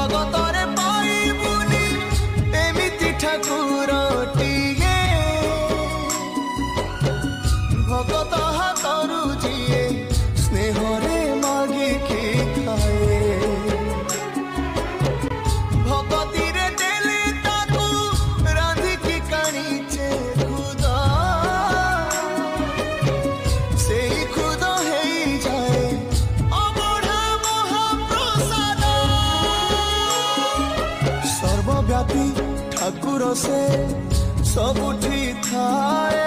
जगतरे पाइबुनी एमिति ठाकुरटिए भगत हातरू जिए स्नेहरे मागिकी खाए भगती रे देले ताकू रांधिकी काणीचे खुद से खुद है जाए अबढ़ा महाप्रसाद सर्वव्यापी ठाकुर से सबुठी थाए।